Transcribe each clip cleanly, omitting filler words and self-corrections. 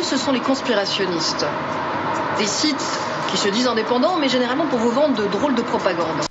eux, ce sont les conspirationnistes. Des sites qui se disent indépendants, mais généralement pour vous vendre de drôles de propagande.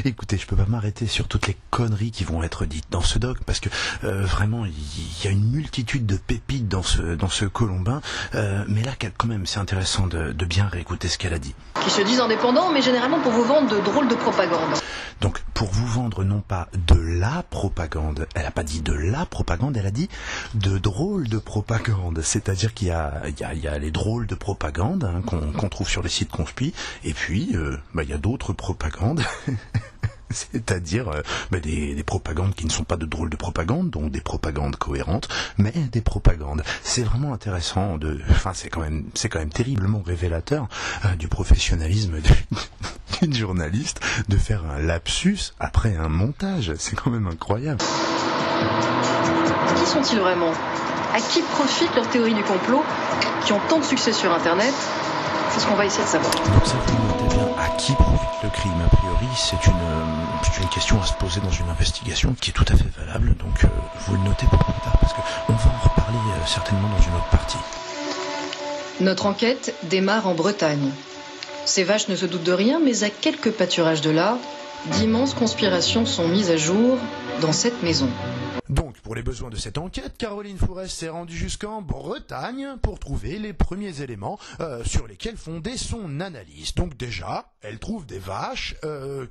Écoutez, je peux pas m'arrêter sur toutes les conneries qui vont être dites dans ce doc, parce que vraiment, il y a une multitude de pépites dans ce Colombin, mais là, quand même, c'est intéressant de bien réécouter ce qu'elle a dit. Qui se disent indépendants, mais généralement pour vous vendre de drôles de propagande. Donc, pour vous vendre non pas de la propagande, elle a pas dit de la propagande, elle a dit de drôles de propagande. C'est-à-dire qu'il y a les drôles de propagande hein, qu'on trouve sur les sites conspi, et puis il y a d'autres propagandes. C'est-à-dire des propagandes qui ne sont pas de drôles de propagande, donc des propagandes cohérentes, mais des propagandes. C'est vraiment intéressant c'est quand même terriblement révélateur du professionnalisme d'une journaliste de faire un lapsus après un montage. C'est quand même incroyable. Qui sont-ils vraiment? À qui profitent leurs théories du complot qui ont tant de succès sur Internet? C'est ce qu'on va essayer de savoir. Donc ça, vous notez bien, à qui profite le crime? A priori, c'est une question à se poser dans une investigation qui est tout à fait valable, donc vous le notez pour plus tard, parce qu'on va en reparler certainement dans une autre partie. Notre enquête démarre en Bretagne. Ces vaches ne se doutent de rien, mais à quelques pâturages de là, d'immenses conspirations sont mises à jour dans cette maison. Donc, pour les besoins de cette enquête, Caroline Fourest s'est rendue jusqu'en Bretagne pour trouver les premiers éléments sur lesquels fonder son analyse. Donc déjà, elle trouve des vaches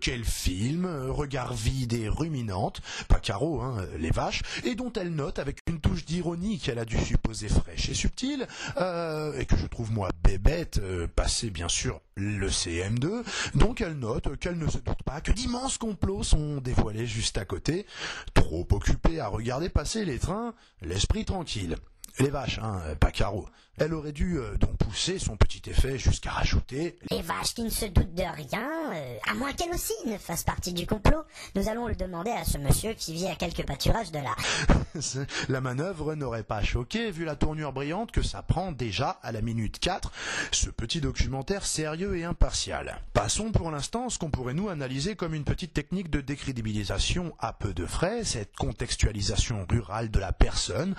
qu'elle filme, regard vide et ruminante, pas Caro, les vaches, et dont elle note avec une touche d'ironie qu'elle a dû supposer fraîche et subtile, et que je trouve moi bébête, passé bien sûr le CM2. Donc elle note qu'elle ne se doute pas que d'immenses complots sont dévoilés juste à côté, trop occupée à regarder passer les trains, l'esprit tranquille. Les vaches, pas Caro. Elle aurait dû donc pousser son petit effet jusqu'à rajouter... Les vaches qui ne se doutent de rien, à moins qu'elles aussi ne fassent partie du complot. Nous allons le demander à ce monsieur qui vit à quelques pâturages de là. La manœuvre n'aurait pas choqué vu la tournure brillante que ça prend déjà à la minute 4, ce petit documentaire sérieux et impartial. Passons pour l'instant ce qu'on pourrait nous analyser comme une petite technique de décrédibilisation à peu de frais, cette contextualisation rurale de la personne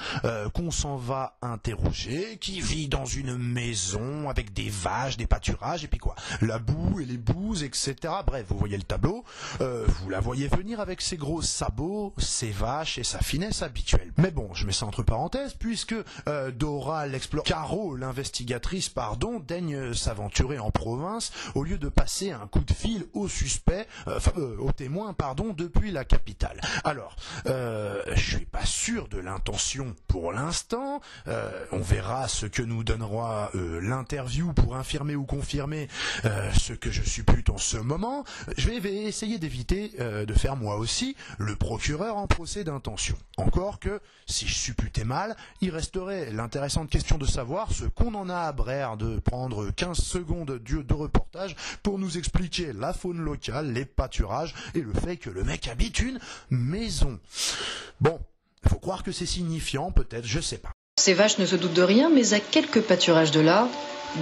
qu'on s'en va interroger, qui vit dans une maison avec des vaches, des pâturages, et puis quoi, la boue et les bouses, etc. Bref, vous voyez le tableau, vous la voyez venir avec ses gros sabots, ses vaches et sa finesse habituelle. Mais bon, je mets ça entre parenthèses, puisque Dora Caro, l'investigatrice, daigne s'aventurer en province, au lieu de passer un coup de fil au suspect, au témoin, depuis la capitale. Alors, je suis pas sûr de l'intention pour l'instant, on verra ce que nous donnera l'interview pour infirmer ou confirmer ce que je suppute en ce moment. Je vais essayer d'éviter de faire moi aussi le procureur en procès d'intention. Encore que, si je supputais mal, il resterait l'intéressante question de savoir ce qu'on en a à braire de prendre 15 secondes de reportage pour nous expliquer la faune locale, les pâturages et le fait que le mec habite une maison. Bon, faut croire que c'est signifiant, peut-être, je sais pas. Ces vaches ne se doutent de rien, mais à quelques pâturages de là,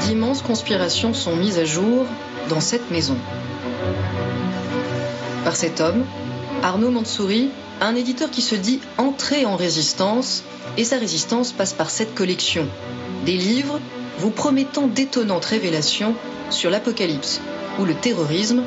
d'immenses conspirations sont mises à jour dans cette maison. Par cet homme, Arnaud Mansouri, un éditeur qui se dit entré en résistance, et sa résistance passe par cette collection. Des livres vous promettant d'étonnantes révélations sur l'apocalypse ou le terrorisme,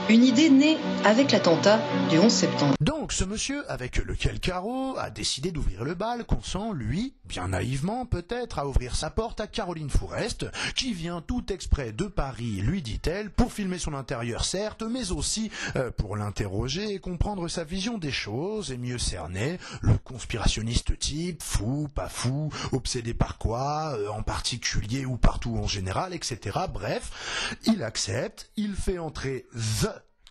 une idée née avec l'attentat du 11 septembre. Donc ce monsieur avec lequel Caro a décidé d'ouvrir le bal consent, lui, bien naïvement peut-être, à ouvrir sa porte à Caroline Fourest, qui vient tout exprès de Paris, lui dit-elle, pour filmer son intérieur certes, mais aussi pour l'interroger et comprendre sa vision des choses et mieux cerner le conspirationniste type, fou, pas fou, obsédé par quoi, en particulier ou partout en général, etc. Bref, il accepte, il fait entrer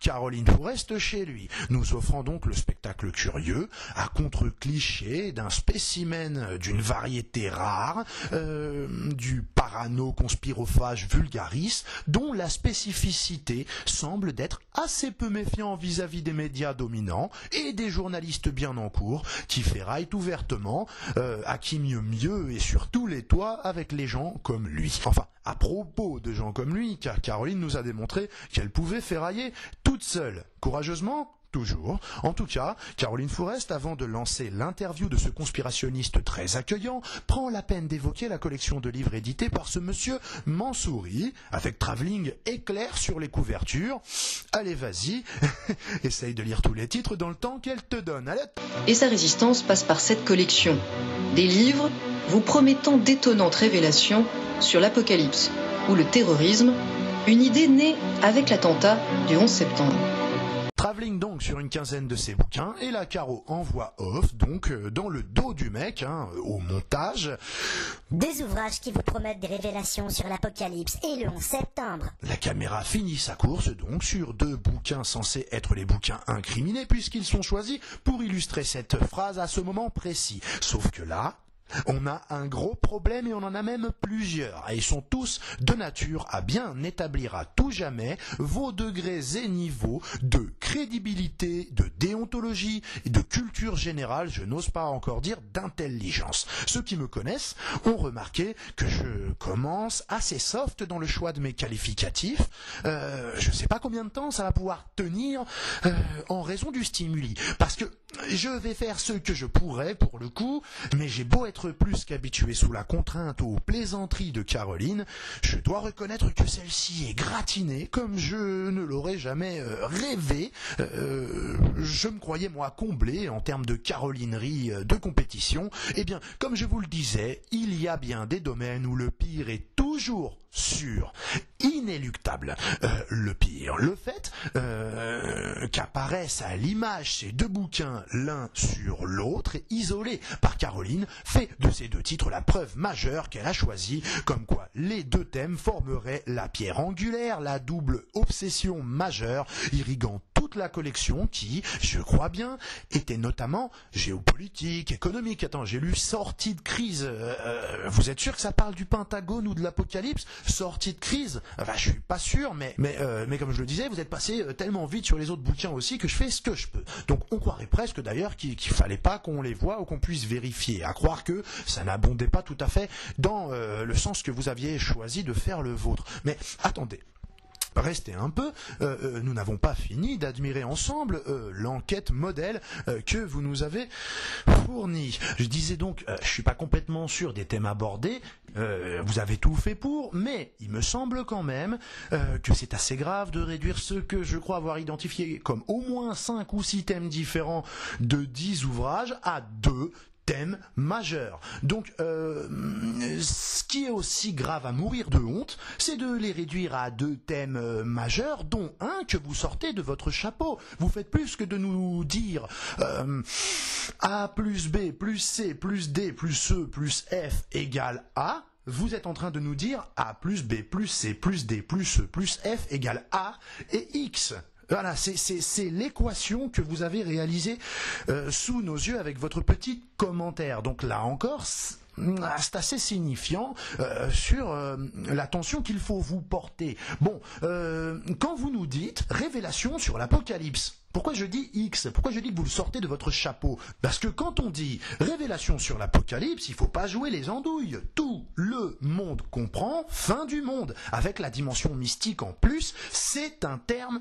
Caroline Fourest chez lui, nous offrant donc le spectacle curieux, à contre-cliché d'un spécimen d'une variété rare, du parano-conspirophage vulgaris, dont la spécificité semble d'être assez peu méfiant vis-à-vis des médias dominants et des journalistes bien en cours, qui ferraillent ouvertement, à qui mieux et sur tous les toits avec les gens comme lui. Enfin, à propos de gens comme lui, car Caroline nous a démontré qu'elle pouvait ferrailler toute seule, courageusement, Toujours. En tout cas, Caroline Fourest, avant de lancer l'interview de ce conspirationniste très accueillant, prend la peine d'évoquer la collection de livres édités par ce monsieur Mansouri, avec travelling éclair sur les couvertures. Allez, vas-y, essaye de lire tous les titres dans le temps qu'elle te donne. Allez. Et sa résistance passe par cette collection. Des livres vous promettant d'étonnantes révélations sur l'apocalypse ou le terrorisme, une idée née avec l'attentat du 11 septembre. Travelling donc sur une quinzaine de ses bouquins, et la Caro en voix off, donc dans le dos du mec, au montage. Des ouvrages qui vous promettent des révélations sur l'apocalypse et le 11 septembre. La caméra finit sa course donc sur 2 bouquins censés être les bouquins incriminés, puisqu'ils sont choisis pour illustrer cette phrase à ce moment précis. Sauf que là, on a un gros problème, et on en a même plusieurs, et ils sont tous de nature à bien établir à tout jamais vos degrés et niveaux de crédibilité, de déontologie et de culture générale, je n'ose pas encore dire d'intelligence. Ceux qui me connaissent ont remarqué que je commence assez soft dans le choix de mes qualificatifs. Je sais pas combien de temps ça va pouvoir tenir en raison du stimuli, parce que je vais faire ce que je pourrais pour le coup, mais j'ai beau être plus qu'habitué sous la contrainte aux plaisanteries de Caroline, je dois reconnaître que celle-ci est gratinée comme je ne l'aurais jamais rêvé. Je me croyais moi comblé en termes de carolinerie de compétition. Eh bien, comme je vous le disais, il y a bien des domaines où le pire est toujours sûr, inéluctable. Le pire, le fait qu'apparaissent à l'image ces 2 bouquins l'un sur l'autre, et isolés par Caroline, fait de ces 2 titres la preuve majeure qu'elle a choisie, comme quoi les 2 thèmes formeraient la pierre angulaire, la double obsession majeure, irriguant toute la collection qui, je crois bien, était notamment géopolitique, économique. Attends, j'ai lu sortie de crise. Vous êtes sûr que ça parle du Pentagone ou de l'apocalypse? Sortie de crise? Enfin, je suis pas sûr, mais comme je le disais, vous êtes passé tellement vite sur les autres bouquins aussi que je fais ce que je peux. Donc on croirait presque d'ailleurs qu'il fallait pas qu'on les voie ou qu'on puisse vérifier, à croire que ça n'abondait pas tout à fait dans le sens que vous aviez choisi de faire le vôtre. Mais attendez. Restez un peu, nous n'avons pas fini d'admirer ensemble l'enquête modèle que vous nous avez fournie. Je disais donc, je suis pas complètement sûr des thèmes abordés, vous avez tout fait pour, mais il me semble quand même que c'est assez grave de réduire ce que je crois avoir identifié comme au moins 5 ou 6 thèmes différents de 10 ouvrages à 2 thème majeur. Donc, ce qui est aussi grave à mourir de honte, c'est de les réduire à 2 thèmes majeurs, dont un que vous sortez de votre chapeau. Vous faites plus que de nous dire A plus B plus C plus D plus E plus F égale A. Vous êtes en train de nous dire A plus B plus C plus D plus E plus F égale A et X. Voilà, c'est l'équation que vous avez réalisée sous nos yeux avec votre petit commentaire. Donc là encore, c'est assez signifiant sur l'attention qu'il faut vous porter. Bon, quand vous nous dites révélation sur l'apocalypse, pourquoi je dis X? Pourquoi je dis que vous le sortez de votre chapeau? Parce que quand on dit révélation sur l'apocalypse, il faut pas jouer les andouilles. Tout le monde comprend fin du monde. Avec la dimension mystique en plus, c'est un terme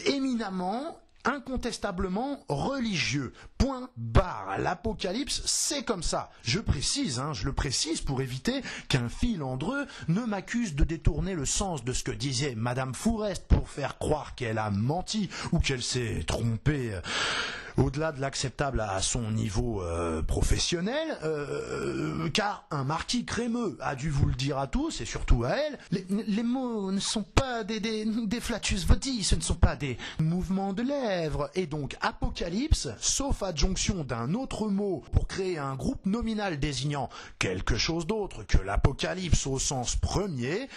éminemment, incontestablement religieux. Point barre. L'apocalypse, c'est comme ça. Je le précise pour éviter qu'un filandreux ne m'accuse de détourner le sens de ce que disait Madame Fourest pour faire croire qu'elle a menti ou qu'elle s'est trompée au-delà de l'acceptable à son niveau professionnel, car un marquis crémeux a dû vous le dire à tous, et surtout à elle, les mots ne sont pas des flatus vodi, ce ne sont pas des mouvements de lèvres, et donc apocalypse, sauf adjonction d'un autre mot pour créer un groupe nominal désignant quelque chose d'autre que l'apocalypse au sens premier,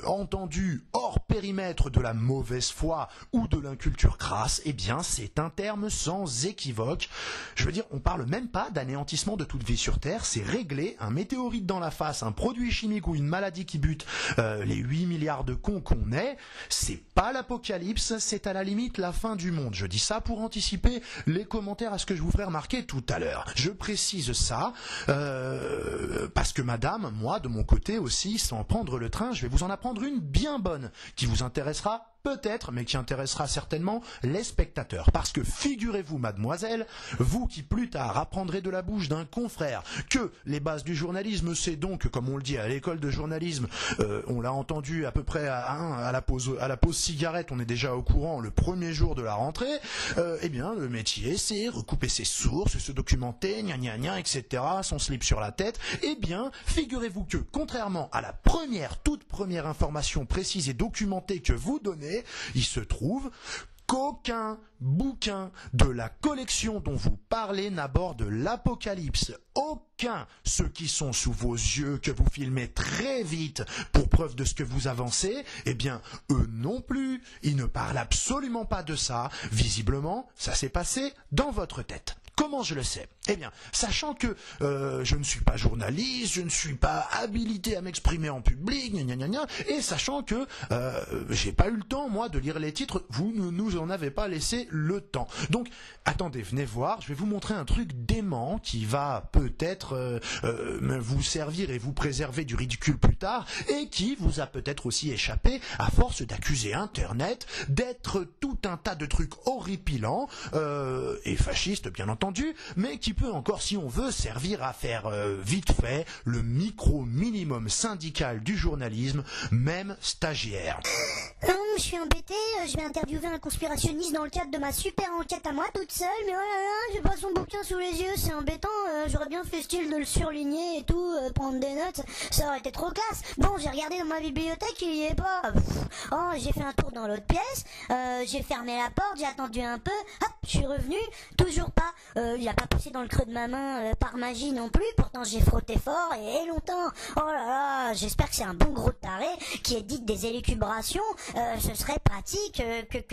entendu hors périmètre de la mauvaise foi ou de l'inculture crasse, eh bien c'est un terme sans équivoque. Je veux dire, on parle même pas d'anéantissement de toute vie sur Terre, c'est régler un météorite dans la face, un produit chimique ou une maladie qui bute les 8 milliards de cons qu'on est, c'est pas l'apocalypse, c'est à la limite la fin du monde. Je dis ça pour anticiper les commentaires à ce que je vous ferai remarquer tout à l'heure. Je précise ça parce que madame, moi de mon côté aussi, sans prendre le train, je vais vous en apprendre une bien bonne qui vous intéressera peut-être, mais qui intéressera certainement les spectateurs. Parce que figurez-vous, mademoiselle, vous qui plus tard apprendrez de la bouche d'un confrère que les bases du journalisme, c'est donc, comme on le dit à l'école de journalisme, on l'a entendu à peu près à la pause cigarette, on est déjà au courant le premier jour de la rentrée, eh bien, le métier, c'est recouper ses sources, se documenter, gna gna gna, etc., son slip sur la tête. Eh bien, figurez-vous que, contrairement à la toute première information précise et documentée que vous donnez, il se trouve qu'aucun bouquin de la collection dont vous parlez n'aborde l'Apocalypse. Aucun. Ceux qui sont sous vos yeux, que vous filmez très vite pour preuve de ce que vous avancez, eh bien, eux non plus. Ils ne parlent absolument pas de ça. Visiblement, ça s'est passé dans votre tête. Comment je le sais? Eh bien, sachant que je ne suis pas journaliste, je ne suis pas habilité à m'exprimer en public, gna gna gna gna, et sachant que j'ai pas eu le temps, moi, de lire les titres, vous ne nous en avez pas laissé le temps. Donc, attendez, venez voir, je vais vous montrer un truc dément qui va peut-être vous servir et vous préserver du ridicule plus tard, et qui vous a peut-être aussi échappé à force d'accuser Internet d'être tout un tas de trucs horripilants et fascistes, bien entendu, mais qui peut encore, si on veut, servir à faire vite fait le micro-minimum syndical du journalisme, même stagiaire. Je suis embêtée, je vais interviewer un conspirationniste dans le cadre de ma super enquête à moi toute seule, mais oh là là, j'ai pas son bouquin sous les yeux, c'est embêtant, j'aurais bien fait style de le surligner et tout, prendre des notes, ça aurait été trop classe. Bon, j'ai regardé dans ma bibliothèque, il y est pas. Oh, j'ai fait un tour dans l'autre pièce, j'ai fermé la porte, j'ai attendu un peu, hop, je suis revenu, toujours pas. Il a pas poussé dans le creux de ma main par magie non plus, pourtant j'ai frotté fort et longtemps. Oh là là, j'espère que c'est un bon gros taré qui édite des élucubrations, ce serait pratique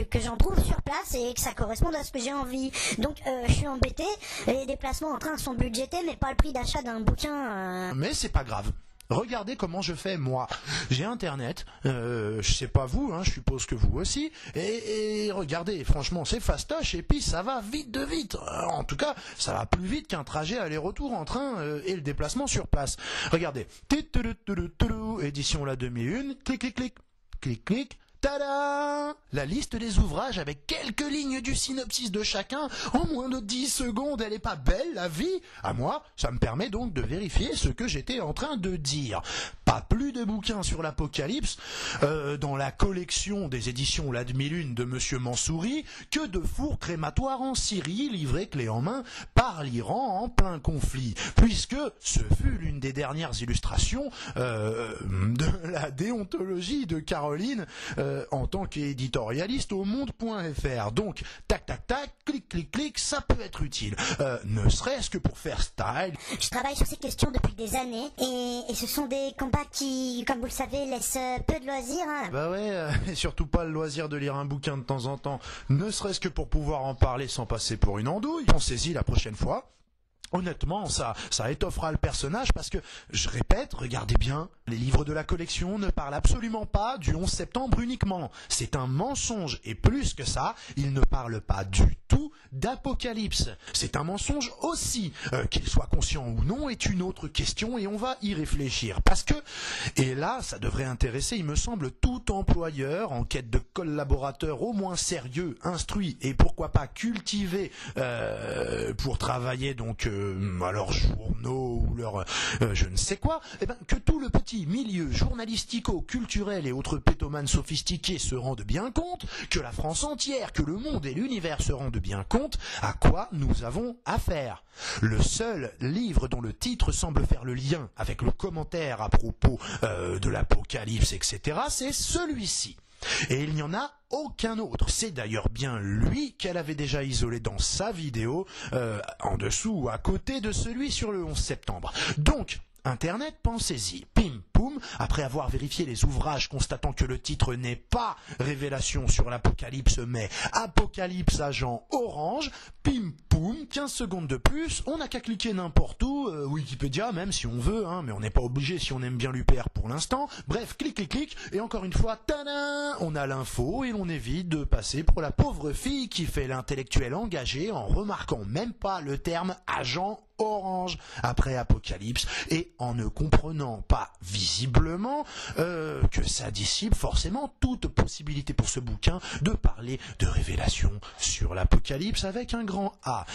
que j'en trouve sur place et que ça corresponde à ce que j'ai envie. Donc je suis embêtée, les déplacements en train sont budgétés mais pas le prix d'achat d'un bouquin. Mais c'est pas grave. Regardez comment je fais moi. J'ai Internet, je sais pas vous, je suppose que vous aussi, et regardez, franchement c'est fastoche et puis ça va vite de vite. En tout cas, ça va plus vite qu'un trajet aller-retour en train et le déplacement sur place. Regardez, édition la 2001, clic clic clic, clic clic. Tada! La liste des ouvrages avec quelques lignes du synopsis de chacun en moins de 10 secondes. Elle est pas belle, la vie? À moi, ça me permet donc de vérifier ce que j'étais en train de dire. Pas plus de bouquins sur l'Apocalypse dans la collection des éditions La Demi-Lune de Monsieur Mansouri que de fours crématoires en Syrie livrés clé en main par l'Iran en plein conflit, puisque ce fut l'une des dernières illustrations de la déontologie de Caroline en tant qu'éditorialiste au monde.fr. Donc, tac, tac, tac, clic, clic, clic, ça peut être utile. Ne serait-ce que pour faire style. Je travaille sur ces questions depuis des années et ce sont des combats qui, comme vous le savez, laissent peu de loisirs. Bah ouais, et surtout pas le loisir de lire un bouquin de temps en temps. Ne serait-ce que pour pouvoir en parler sans passer pour une andouille. Pensez-y la prochaine fois. Honnêtement, ça étoffera le personnage parce que, je répète, regardez bien, les livres de la collection ne parlent absolument pas du 11 septembre uniquement. C'est un mensonge et plus que ça, ils ne parlent pas du tout d'Apocalypse. C'est un mensonge aussi. Qu'il soit conscient ou non est une autre question et on va y réfléchir. Parce que, et là, ça devrait intéresser, il me semble, tout employeur en quête de collaborateurs au moins sérieux, instruits et pourquoi pas cultivés pour travailler donc à leurs journaux ou leur je ne sais quoi, que tout le petit milieu journalistico-culturel et autres pétomanes sophistiqués se rendent bien compte, que la France entière, que le monde et l'univers se rendent bien compte à quoi nous avons affaire. Le seul livre dont le titre semble faire le lien avec le commentaire à propos de l'Apocalypse, etc., c'est celui-ci. Et il n'y en a aucun autre. C'est d'ailleurs bien lui qu'elle avait déjà isolé dans sa vidéo, en dessous ou à côté de celui sur le 11 septembre. Donc, Internet, pensez-y. Pim, poum, après avoir vérifié les ouvrages constatant que le titre n'est pas Révélation sur l'Apocalypse, mais Apocalypse agent orange, pim, poum, 15 secondes de plus, on n'a qu'à cliquer n'importe où, Wikipédia même si on veut, mais on n'est pas obligé si on aime bien l'UPR pour l'instant. Bref, clic, clic, clic, et encore une fois, tadam, on a l'info et l'on évite de passer pour la pauvre fille qui fait l'intellectuel engagé en remarquant même pas le terme agent orange après Apocalypse et en ne comprenant pas visiblement que ça dissipe forcément toute possibilité pour ce bouquin de parler de révélation sur l'Apocalypse avec un grand A.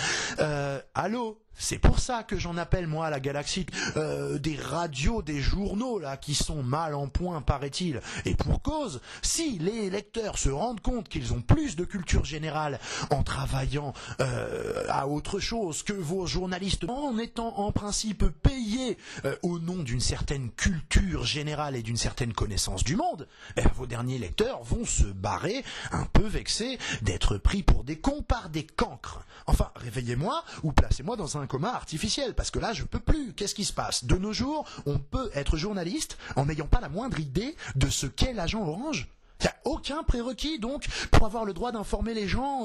Allô ? C'est pour ça que j'en appelle, moi, à la galaxie, des radios, des journaux, là, qui sont mal en point, paraît-il. Et pour cause, si les lecteurs se rendent compte qu'ils ont plus de culture générale en travaillant à autre chose que vos journalistes, en étant en principe payés au nom d'une certaine culture générale et d'une certaine connaissance du monde, vos derniers lecteurs vont se barrer, un peu vexés, d'être pris pour des cons par des cancres. Enfin, réveillez-moi ou placez-moi dans un coma artificiel, parce que là je peux plus. Qu'est-ce qui se passe ? De nos jours, on peut être journaliste en n'ayant pas la moindre idée de ce qu'est l'agent orange. Il n'y a aucun prérequis donc pour avoir le droit d'informer les gens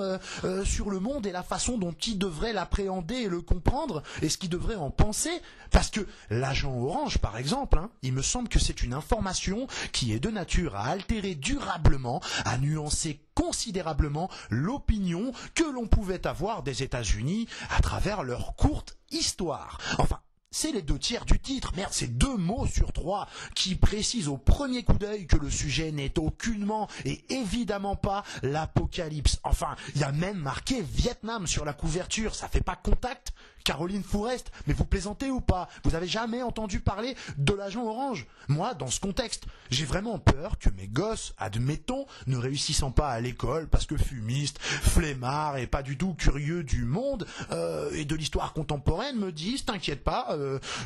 sur le monde et la façon dont ils devraient l'appréhender et le comprendre et ce qu'ils devraient en penser. Parce que l'agent orange, par exemple, il me semble que c'est une information qui est de nature à altérer durablement, à nuancer considérablement l'opinion que l'on pouvait avoir des États-Unis à travers leur courte histoire. Enfin, c'est les 2/3 du titre, merde, c'est 2 mots sur 3 qui précisent au premier coup d'œil que le sujet n'est aucunement et évidemment pas l'Apocalypse. Enfin, il y a même marqué Vietnam sur la couverture, ça fait pas contact ? Caroline Fourest, mais vous plaisantez ou pas ? Vous avez jamais entendu parler de l'agent orange ? Moi, dans ce contexte, j'ai vraiment peur que mes gosses, admettons, ne réussissant pas à l'école parce que fumistes, flemmards et pas du tout curieux du monde et de l'histoire contemporaine, me disent « T'inquiète pas,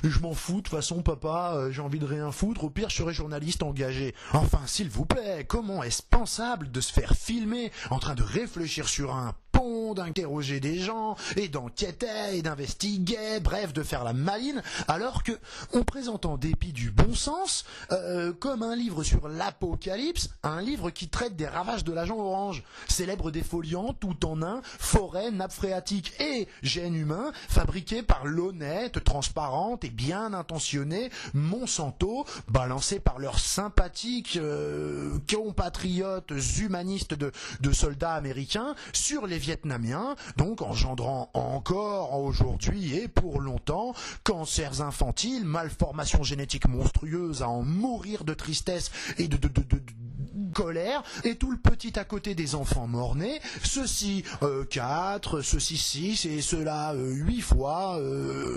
je m'en fous, de toute façon papa, j'ai envie de rien foutre, au pire je serai journaliste engagé. » Enfin, s'il vous plaît, comment est-ce pensable de se faire filmer en train de réfléchir sur un pont, d'interroger des gens, et d'enquêter, et d'investiguer, bref, de faire la maline, alors que on présente en dépit du bon sens, comme un livre sur l'Apocalypse, un livre qui traite des ravages de l'agent orange, célèbre défoliant tout en un, forêt, nappe phréatique et gènes humains, fabriqués par l'honnête, transparente et bien intentionnée Monsanto, balancés par leurs sympathiques compatriotes humanistes de soldats américains sur les Vietnamiens, donc engendrant encore aujourd'hui et pour longtemps cancers infantiles, malformations génétiques monstrueuses à en mourir de tristesse et de colère, et tout le petit à côté des enfants morts-nés, ceci 4, ceci 6 et cela 8 fois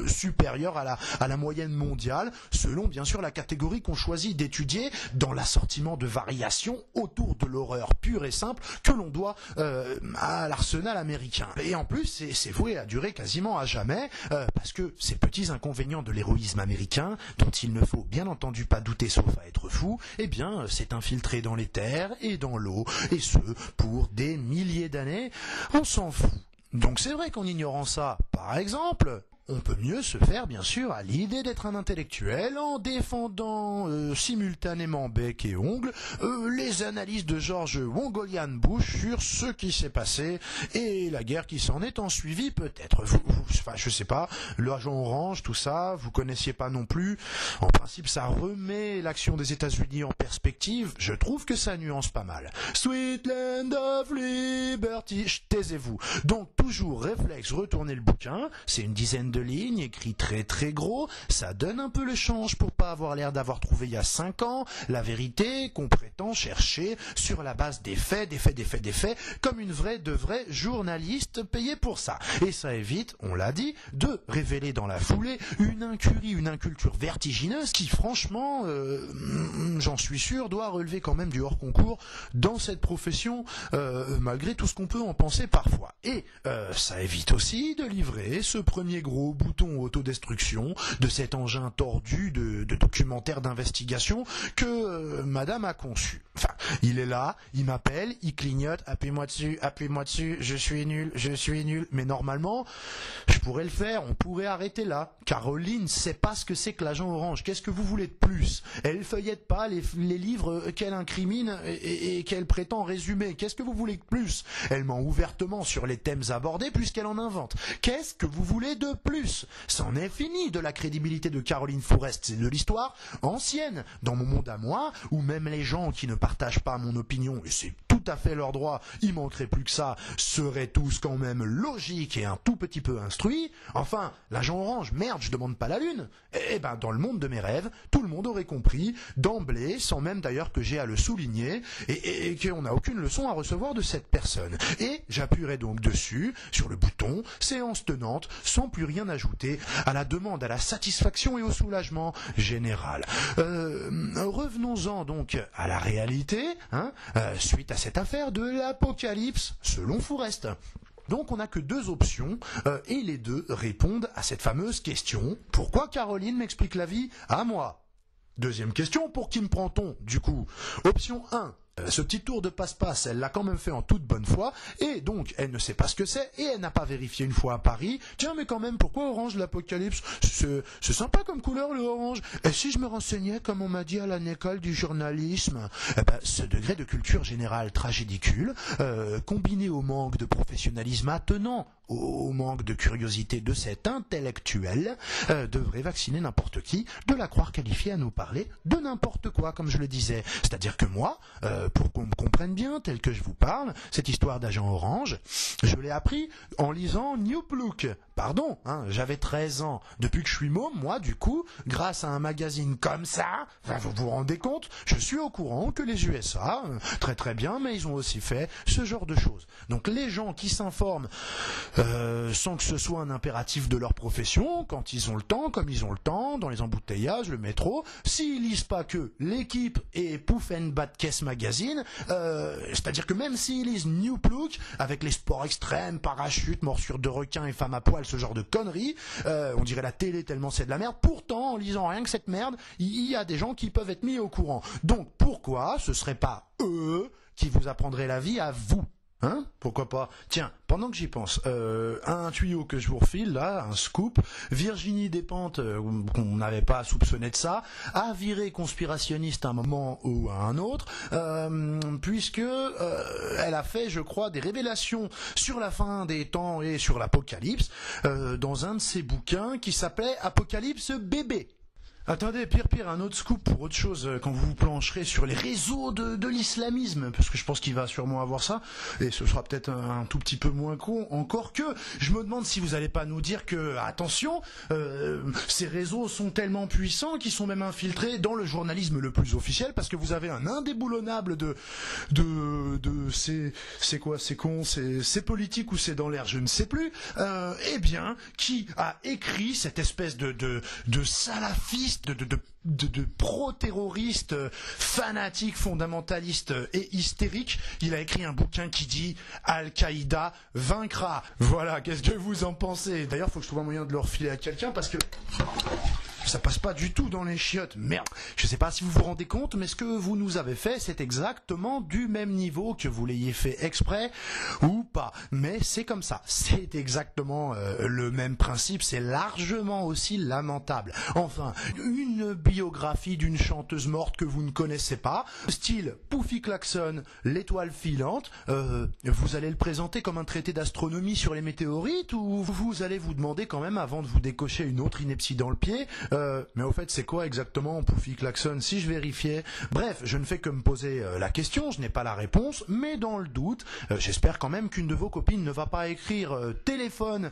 supérieur à la moyenne mondiale, selon bien sûr la catégorie qu'on choisit d'étudier dans l'assortiment de variations autour de l'horreur pure et simple que l'on doit à l'arsenal américain. Et en plus, c'est voué à durer quasiment à jamais, parce que ces petits inconvénients de l'héroïsme américain, dont il ne faut bien entendu pas douter sauf à être fou, eh bien, c'est infiltré dans les terres et dans l'eau, et ce, pour des milliers d'années, on s'en fout. Donc c'est vrai qu'en ignorant ça, par exemple, on peut mieux se faire, bien sûr, à l'idée d'être un intellectuel en défendant simultanément bec et ongle les analyses de George Wongolian Bush sur ce qui s'est passé et la guerre qui s'en est ensuivie, peut-être. Enfin, je sais pas, l'agent orange, tout ça, vous connaissiez pas non plus. En principe, ça remet l'action des États-Unis en perspective. Je trouve que ça nuance pas mal. Sweet Land of Liberty, taisez-vous. Donc, toujours réflexe, retournez le bouquin, c'est une dizaine de lignes, écrit très très gros, ça donne un peu le change pour pas avoir l'air d'avoir trouvé il y a 5 ans la vérité qu'on prétend chercher sur la base des faits, comme une vraie journaliste payée pour ça. Et ça évite, on l'a dit, de révéler dans la foulée une incurie, une inculture vertigineuse qui franchement, j'en suis sûr, doit relever quand même du hors concours dans cette profession, malgré tout ce qu'on peut en penser parfois. Et ça évite aussi de livrer ce premier gros bouton autodestruction de cet engin tordu de documentaire d'investigation que madame a conçu. Enfin, il est là, il m'appelle, il clignote, appuyez-moi dessus, je suis nul, mais normalement, je pourrais le faire, on pourrait arrêter là. Caroline sait pas ce que c'est que l'agent orange, qu'est-ce que vous voulez de plus? Elle feuillette pas les livres qu'elle incrimine et qu'elle prétend résumer, qu'est-ce que vous voulez de plus? Elle ment ouvertement sur les thèmes abordés puisqu'elle en invente. Qu'est-ce que vous voulez de plus? C'en est fini de la crédibilité de Caroline Fourest, c'est de l'histoire ancienne. Dans mon monde à moi, où même les gens qui ne partagent pas mon opinion, et c'est tout à fait leur droit, il manquerait plus que ça, seraient tous quand même logiques et un tout petit peu instruits. Enfin, l'agent orange, merde, je demande pas la lune. Eh ben, dans le monde de mes rêves, tout le le monde aurait compris d'emblée, sans même d'ailleurs que j'ai à le souligner, et qu'on n'a aucune leçon à recevoir de cette personne. Et j'appuierai donc dessus, sur le bouton séance tenante, sans plus rien ajouter à la demande, à la satisfaction et au soulagement général. Revenons-en donc à la réalité, suite à cette affaire de l'apocalypse, selon Fourest. Donc on n'a que deux options, et les deux répondent à cette fameuse question « Pourquoi Caroline m'explique la vie à moi ?» Deuxième question, pour qui me prend-on, du coup? Option 1. Ce petit tour de passe-passe, elle l'a quand même fait en toute bonne foi, et donc elle ne sait pas ce que c'est, et elle n'a pas vérifié une fois à Paris. Tiens, mais quand même, pourquoi orange l'apocalypse? C'est sympa comme couleur, le orange. Et si je me renseignais, comme on m'a dit à l'école du journalisme? Ce degré de culture générale tragédicule, combiné au manque de professionnalisme attenant au manque de curiosité de cet intellectuel, devrait vacciner n'importe qui de la croire qualifiée à nous parler de n'importe quoi, comme je le disais. C'est-à-dire que moi, pour qu'on me comprenne bien, tel que je vous parle, cette histoire d'agent orange, je l'ai appris en lisant New Look. Pardon, j'avais 13 ans. Depuis que je suis môme, moi, du coup, grâce à un magazine comme ça, vous vous rendez compte, je suis au courant que les USA, très très bien, mais ils ont aussi fait ce genre de choses. Donc les gens qui s'informent sans que ce soit un impératif de leur profession, quand ils ont le temps, comme ils ont le temps, dans les embouteillages, le métro, s'ils lisent pas que l'équipe et Pouf and Bad Case Magazine, c'est-à-dire que même s'ils lisent New Look, avec les sports extrêmes, parachutes, morsures de requins et femmes à poil, ce genre de conneries, on dirait la télé tellement c'est de la merde. Pourtant, en lisant rien que cette merde, il y a des gens qui peuvent être mis au courant. Donc pourquoi ce serait pas eux qui vous apprendraient la vie à vous? Pourquoi pas? Tiens, pendant que j'y pense, un tuyau que je vous refile là, un scoop, Virginie Despentes, qu'on n'avait pas soupçonné de ça, a viré conspirationniste à un moment ou à un autre, puisque elle a fait, je crois, des révélations sur la fin des temps et sur l'apocalypse, dans un de ses bouquins qui s'appelait Apocalypse bébé. Attendez, pire, un autre scoop pour autre chose, quand vous vous plancherez sur les réseaux de l'islamisme, parce que je pense qu'il va sûrement avoir ça, et ce sera peut-être un tout petit peu moins con, encore que, je me demande si vous allez pas nous dire que, attention, ces réseaux sont tellement puissants qu'ils sont même infiltrés dans le journalisme le plus officiel, parce que vous avez un indéboulonnable de c'est quoi, c'est con, c'est politique ou c'est dans l'air, je ne sais plus, qui a écrit cette espèce de salafiste, de pro-terroriste, fanatique, fondamentaliste et hystérique. Il a écrit un bouquin qui dit Al-Qaïda vaincra. Voilà, qu'est-ce que vous en pensez? D'ailleurs, faut que je trouve un moyen de le refiler à quelqu'un parce que ça passe pas du tout dans les chiottes. Merde. Je sais pas si vous vous rendez compte, mais ce que vous nous avez fait, c'est exactement du même niveau, que vous l'ayez fait exprès ou pas. Mais c'est comme ça. C'est exactement le même principe. C'est largement aussi lamentable. Enfin, une biographie d'une chanteuse morte que vous ne connaissez pas, style Poufy Klaxon, l'étoile filante, vous allez le présenter comme un traité d'astronomie sur les météorites, ou vous allez vous demander quand même, avant de vous décocher une autre ineptie dans le pied, mais au fait c'est quoi exactement Poufy Klaxon, si je vérifiais? Bref, je ne fais que me poser la question, je n'ai pas la réponse, mais dans le doute, j'espère quand même qu'une de vos copines ne va pas écrire téléphone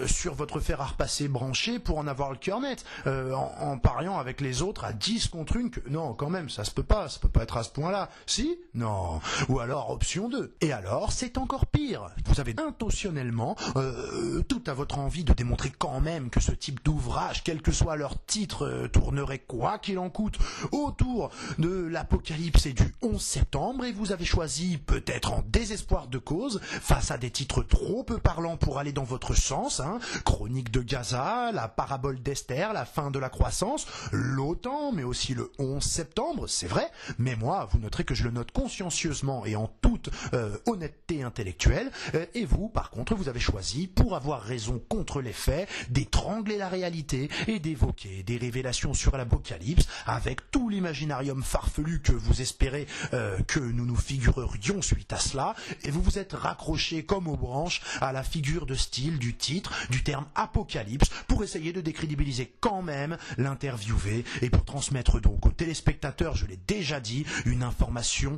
sur votre fer à repasser branché pour en avoir le cœur net, en pariant avec les autres à 10 contre 1 que... Non, quand même, ça peut pas être à ce point-là. Si? Non. Ou alors, option 2. Et alors, c'est encore pire. Vous avez intentionnellement tout à votre envie de démontrer quand même que ce type d'ouvrage, quel que soit leur titre, tournerait quoi qu'il en coûte autour de l'apocalypse et du 11 septembre, et vous avez choisi, peut-être en désespoir de cause, face à des titres trop peu parlants pour aller dans votre sens, Chronique de Gaza, la parabole d'Esther, la fin de la croissance, l'OTAN, mais aussi le 11 septembre, c'est vrai, mais moi, vous noterez que je le note consciencieusement et en toute honnêteté intellectuelle, et vous, par contre, vous avez choisi, pour avoir raison contre les faits, d'étrangler la réalité et d'évoquer des révélations sur l'apocalypse avec tout l'imaginarium farfelu que vous espérez que nous nous figurerions suite à cela, et vous vous êtes raccroché comme aux branches à la figure de style du titre, du terme apocalypse, pour essayer de décrédibiliser quand même l'interviewé, et pour transmettre donc aux téléspectateurs, je l'ai déjà dit, une information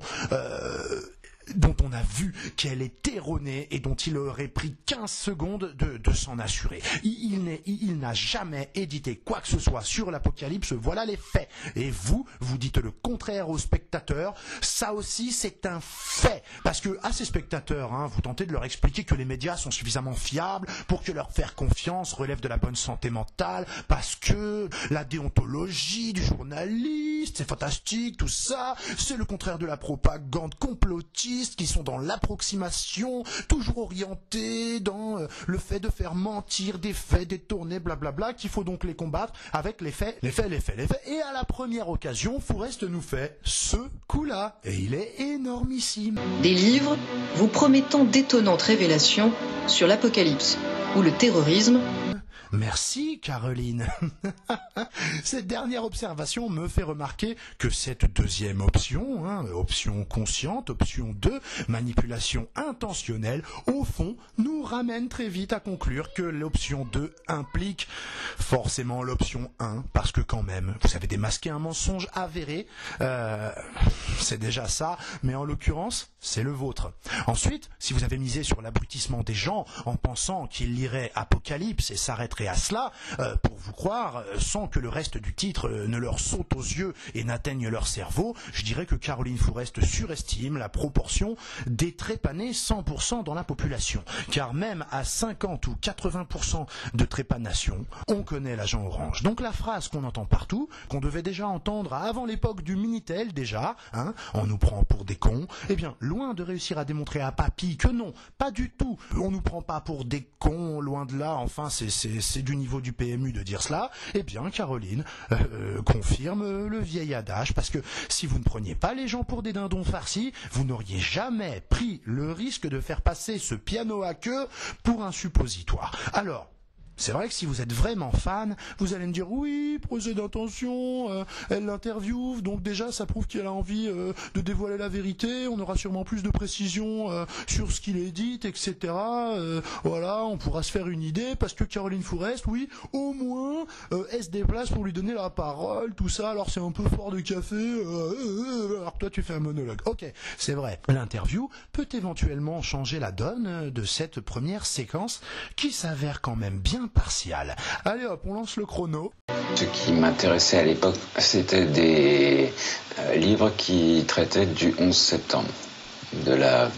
dont on a vu qu'elle est erronée et dont il aurait pris 15 secondes de s'en assurer. Il n'a jamais édité quoi que ce soit sur l'Apocalypse, voilà les faits. Et vous dites le contraire aux spectateurs, ça aussi c'est un fait. Parce que à ces spectateurs, vous tentez de leur expliquer que les médias sont suffisamment fiables pour que leur faire confiance relève de la bonne santé mentale, parce que la déontologie du journaliste, c'est fantastique, tout ça, c'est le contraire de la propagande complotiste, qui sont dans l'approximation, toujours orientés dans le fait de faire mentir des faits détournés, blablabla, qu'il faut donc les combattre avec les faits. Et à la première occasion, Fourest nous fait ce coup-là, et il est énormissime. Des livres vous promettant d'étonnantes révélations sur l'Apocalypse ou le terrorisme. Merci Caroline. Cette dernière observation me fait remarquer que cette deuxième option, option consciente, option 2, manipulation intentionnelle, au fond, nous ramène très vite à conclure que l'option 2 implique forcément l'option 1, parce que quand même, vous savez, démasquer un mensonge avéré, c'est déjà ça, mais en l'occurrence, c'est le vôtre. Ensuite, si vous avez misé sur l'abrutissement des gens en pensant qu'ils liraient Apocalypse et s'arrêteraient à cela pour vous croire, sans que le reste du titre ne leur saute aux yeux et n'atteigne leur cerveau, je dirais que Caroline Fourest surestime la proportion des trépanés 100% dans la population. Car même à 50 ou 80% de trépanation, on connaît l'agent orange. Donc la phrase qu'on entend partout, qu'on devait déjà entendre avant l'époque du Minitel déjà, on nous prend pour des cons, eh bien, loin de réussir à démontrer à Papy que non, pas du tout, on nous prend pas pour des cons, loin de là, enfin c'est du niveau du PMU de dire cela, eh bien Caroline confirme le vieil adage, parce que si vous ne preniez pas les gens pour des dindons farcis, vous n'auriez jamais pris le risque de faire passer ce piano à queue pour un suppositoire. Alors, c'est vrai que si vous êtes vraiment fan, vous allez me dire oui, procès d'intention, elle l'interviewe, donc déjà ça prouve qu'elle a envie de dévoiler la vérité, on aura sûrement plus de précisions sur ce qu'il est dit, etc. Voilà, on pourra se faire une idée, parce que Caroline Fourest, oui, au moins, elle se déplace pour lui donner la parole, tout ça, alors c'est un peu fort de café, alors que toi tu fais un monologue. Ok, c'est vrai, l'interview peut éventuellement changer la donne de cette première séquence qui s'avère quand même bien partial. Allez hop, on lance le chrono. Ce qui m'intéressait à l'époque, c'était des livres qui traitaient du 11 septembre, de la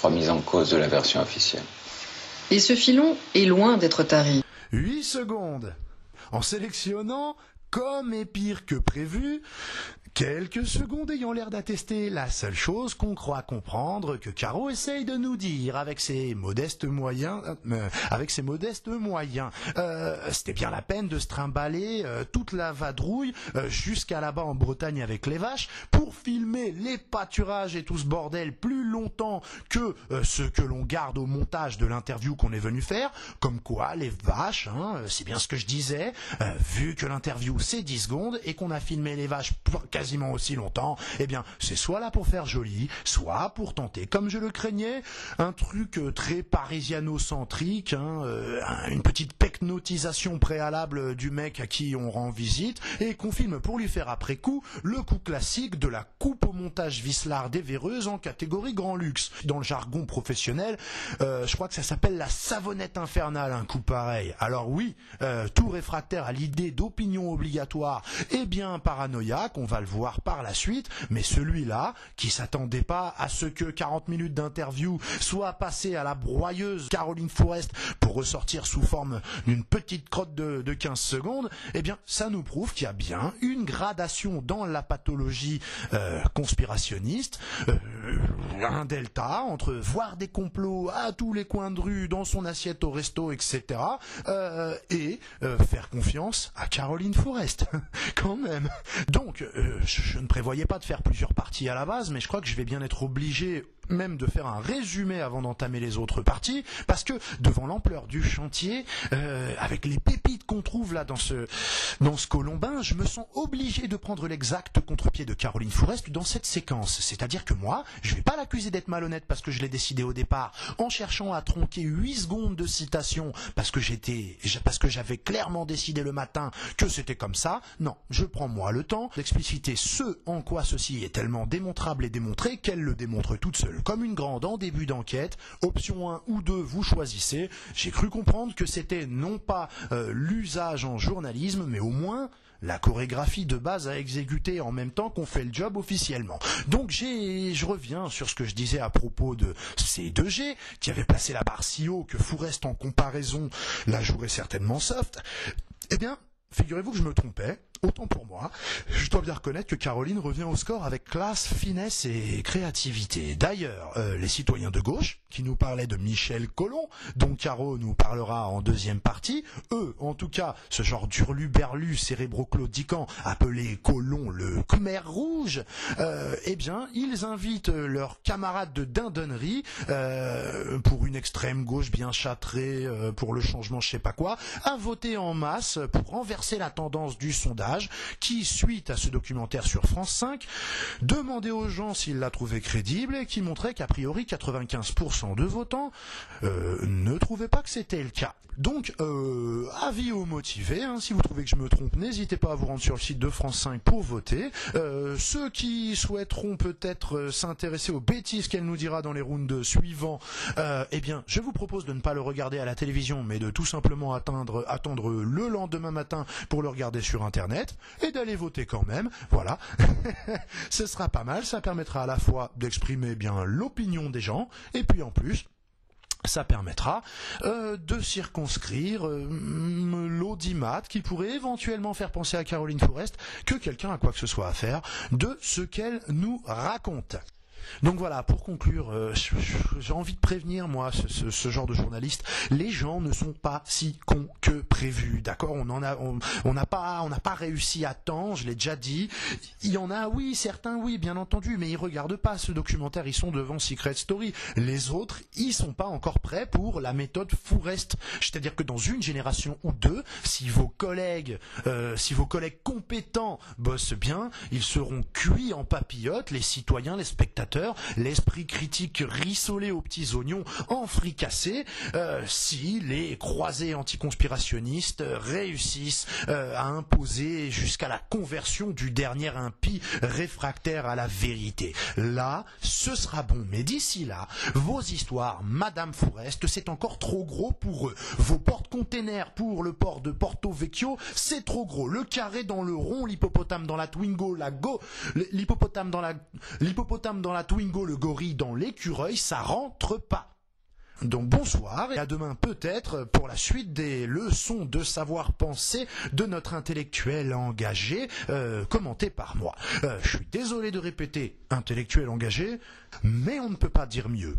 remise en cause de la version officielle. Et ce filon est loin d'être tari. 8 secondes. En sélectionnant, comme et pire que prévu, quelques secondes ayant l'air d'attester la seule chose qu'on croit comprendre que Caro essaye de nous dire avec ses modestes moyens. C'était bien la peine de se trimballer toute la vadrouille jusqu'à là-bas en Bretagne avec les vaches pour filmer les pâturages et tout ce bordel plus longtemps que ce que l'on garde au montage de l'interview qu'on est venu faire. Comme quoi, les vaches, c'est bien ce que je disais, vu que l'interview c'est 10 secondes et qu'on a filmé les vaches quasiment aussi longtemps, eh bien c'est soit là pour faire joli, soit pour tenter, comme je le craignais, un truc très parisiano-centrique, une petite pecnotisation préalable du mec à qui on rend visite, et qu'on filme pour lui faire après coup le coup classique de la coupe au montage Vislard dévéreuse en catégorie grand luxe. Dans le jargon professionnel, je crois que ça s'appelle la savonnette infernale, un coup pareil. Alors oui, tout réfractaire à l'idée d'opinion obligatoire est bien paranoïaque, on va le voir par la suite, mais celui-là, qui s'attendait pas à ce que 40 minutes d'interview soient passées à la broyeuse Caroline Fourest pour ressortir sous forme d'une petite crotte de 15 secondes, eh bien, ça nous prouve qu'il y a bien une gradation dans la pathologie conspirationniste, un delta entre voir des complots à tous les coins de rue, dans son assiette au resto, etc., et faire confiance à Caroline Fourest, quand même. Donc, je ne prévoyais pas de faire plusieurs parties à la base, mais je crois que je vais bien être obligé même de faire un résumé avant d'entamer les autres parties, parce que devant l'ampleur du chantier, avec les pépites qu'on trouve là dans ce colombin, je me sens obligé de prendre l'exact contre-pied de Caroline Fourest dans cette séquence. C'est-à-dire que moi, je vais pas l'accuser d'être malhonnête parce que je l'ai décidé au départ, en cherchant à tronquer 8 secondes de citation parce que j'avais clairement décidé le matin que c'était comme ça. Non, je prends moi le temps d'expliciter ce en quoi ceci est tellement démontrable et démontré qu'elle le démontre toute seule. comme une grande en début d'enquête, option 1 ou 2, vous choisissez. J'ai cru comprendre que c'était non pas l'usage en journalisme, mais au moins la chorégraphie de base à exécuter en même temps qu'on fait le job officiellement. Donc je reviens sur ce que je disais à propos de C2G, qui avait placé la barre si haut que Fourest en comparaison la jouerait certainement soft. Eh bien, figurez-vous que je me trompais. Autant pour moi, je dois bien reconnaître que Caroline revient au score avec classe, finesse et créativité. D'ailleurs, les citoyens de gauche, qui nous parlaient de Michel Collomb, dont Caro nous parlera en deuxième partie, eux, en tout cas, ce genre d'hurluberlu cérébro-claudiquant appelé Collomb le Khmer rouge, eh bien, ils invitent leurs camarades de dindonnerie, pour une extrême gauche bien châtrée, pour le changement je sais pas quoi, à voter en masse pour renverser la tendance du sondage qui, suite à ce documentaire sur France 5, demandait aux gens s'ils la trouvaient crédible et qui montrait qu'a priori 95% de votants ne trouvaient pas que c'était le cas. Donc, avis aux motivés, hein, si vous trouvez que je me trompe, n'hésitez pas à vous rendre sur le site de France 5 pour voter. Ceux qui souhaiteront peut-être s'intéresser aux bêtises qu'elle nous dira dans les rounds suivants, eh bien, je vous propose de ne pas le regarder à la télévision, mais de tout simplement attendre le lendemain matin pour le regarder sur Internet, et d'aller voter quand même, voilà. Ce sera pas mal, ça permettra à la fois d'exprimer bien l'opinion des gens, et puis en plus, ça permettra de circonscrire l'audimat qui pourrait éventuellement faire penser à Caroline Fourest que quelqu'un a quoi que ce soit à faire de ce qu'elle nous raconte. Donc voilà, pour conclure, j'ai envie de prévenir, moi, ce genre de journaliste, les gens ne sont pas si cons que prévu, d'accord ? On n'a pas réussi à temps, je l'ai déjà dit. Il y en a, oui, certains, oui, bien entendu, mais ils regardent pas ce documentaire, ils sont devant Secret Story. Les autres, ils sont pas encore prêts pour la méthode Fourest. C'est-à-dire que dans une génération ou deux, si vos collègues compétents bossent bien, ils seront cuits en papillotes, les citoyens, les spectateurs, l'esprit critique rissolé aux petits oignons en fricassé, si les croisés anticonspirationnistes réussissent à imposer jusqu'à la conversion du dernier impie réfractaire à la vérité. Là, ce sera bon. Mais d'ici là, vos histoires, Madame Fourest, c'est encore trop gros pour eux. Vos porte-containers pour le port de Porto Vecchio, c'est trop gros. Le carré dans le rond, l'hippopotame dans la Twingo, l'hippopotame dans la Twingo, le gorille dans l'écureuil, ça rentre pas. Donc bonsoir et à demain peut-être pour la suite des leçons de savoir-penser de notre intellectuel engagé, commenté par moi. Je suis désolé de répéter intellectuel engagé, mais on ne peut pas dire mieux.